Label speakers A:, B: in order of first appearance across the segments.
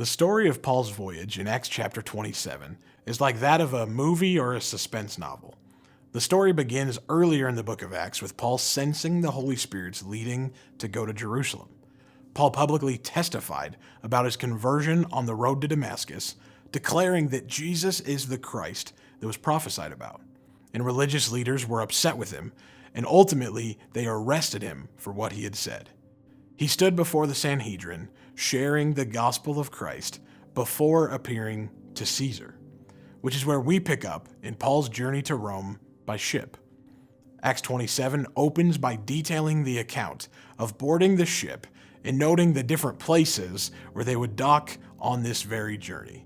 A: The story of Paul's voyage in Acts chapter 27 is like that of a movie or a suspense novel. The story begins earlier in the book of Acts with Paul sensing the Holy Spirit's leading to go to Jerusalem. Paul publicly testified about his conversion on the road to Damascus, declaring that Jesus is the Christ that was prophesied about. And religious leaders were upset with him, and ultimately they arrested him for what he had said. He stood before the Sanhedrin, sharing the gospel of Christ before appearing to Caesar, which is where we pick up in Paul's journey to Rome by ship. Acts 27 opens by detailing the account of boarding the ship and noting the different places where they would dock on this very journey.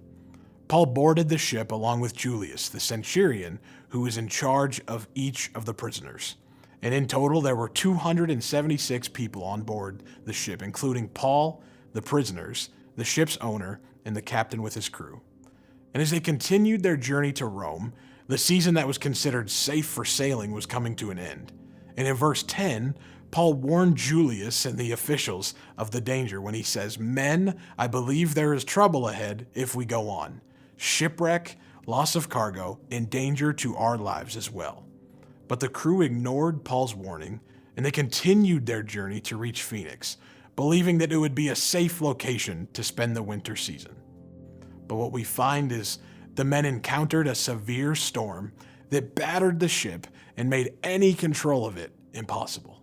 A: Paul boarded the ship along with Julius, the centurion, who was in charge of each of the prisoners. And in total, there were 276 people on board the ship, including Paul, the prisoners, the ship's owner, and the captain with his crew. And as they continued their journey to Rome, the season that was considered safe for sailing was coming to an end. And in verse 10, Paul warned Julius and the officials of the danger when he says, "Men, I believe there is trouble ahead if we go on. Shipwreck, loss of cargo, and danger to our lives as well." But the crew ignored Paul's warning, and they continued their journey to reach Phoenix, believing that it would be a safe location to spend the winter season. But what we find is the men encountered a severe storm that battered the ship and made any control of it impossible.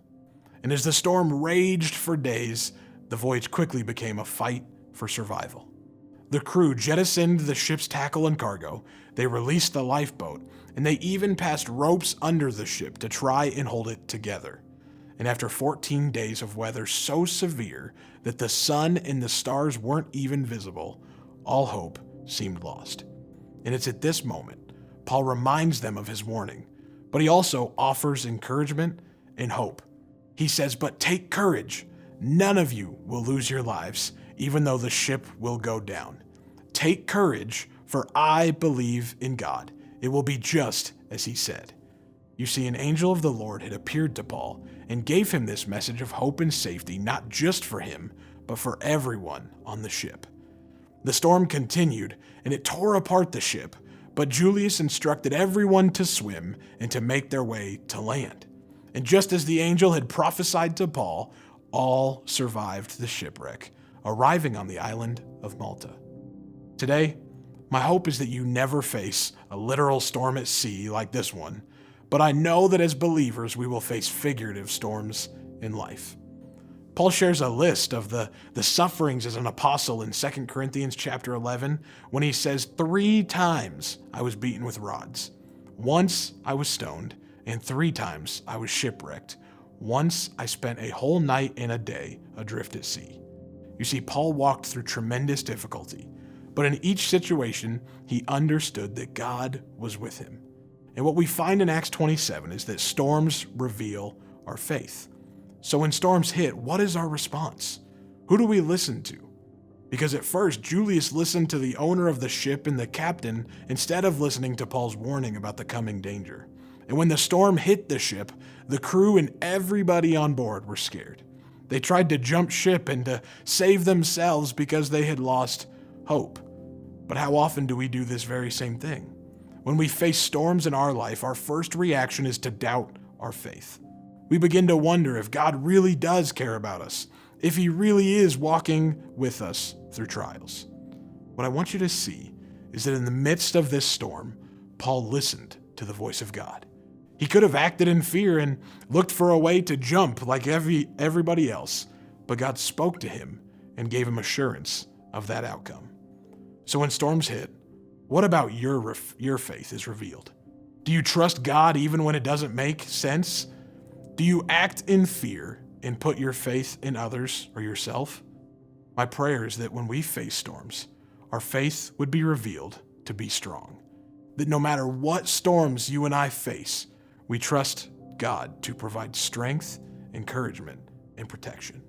A: And as the storm raged for days, the voyage quickly became a fight for survival. The crew jettisoned the ship's tackle and cargo, they released the lifeboat, and they even passed ropes under the ship to try and hold it together. And after 14 days of weather so severe that the sun and the stars weren't even visible, all hope seemed lost. And it's at this moment Paul reminds them of his warning, but he also offers encouragement and hope. He says, "But take courage. None of you will lose your lives, even though the ship will go down. Take courage, for I believe in God. It will be just as he said." You see, an angel of the Lord had appeared to Paul and gave him this message of hope and safety, not just for him, but for everyone on the ship. The storm continued, and it tore apart the ship, but Julius instructed everyone to swim and to make their way to land. And just as the angel had prophesied to Paul, all survived the shipwreck, arriving on the island of Malta. Today, my hope is that you never face a literal storm at sea like this one, but I know that as believers we will face figurative storms in life. Paul shares a list of the sufferings as an apostle in 2 Corinthians chapter 11 when he says, 3 times I was beaten with rods. Once I was stoned, and 3 times I was shipwrecked. Once I spent a whole night and a day adrift at sea. You see, Paul walked through tremendous difficulty, but in each situation, he understood that God was with him. And what we find in Acts 27 is that storms reveal our faith. So when storms hit, what is our response? Who do we listen to? Because at first, Julius listened to the owner of the ship and the captain instead of listening to Paul's warning about the coming danger. And when the storm hit the ship, the crew and everybody on board were scared. They tried to jump ship and to save themselves because they had lost hope. But how often do we do this very same thing? When we face storms in our life, our first reaction is to doubt our faith. We begin to wonder if God really does care about us, if he really is walking with us through trials. What I want you to see is that in the midst of this storm, Paul listened to the voice of God. He could have acted in fear and looked for a way to jump like everybody else, but God spoke to him and gave him assurance of that outcome. So when storms hit, what about your faith is revealed? Do you trust God even when it doesn't make sense? Do you act in fear and put your faith in others or yourself? My prayer is that when we face storms, our faith would be revealed to be strong. That no matter what storms you and I face, we trust God to provide strength, encouragement, and protection.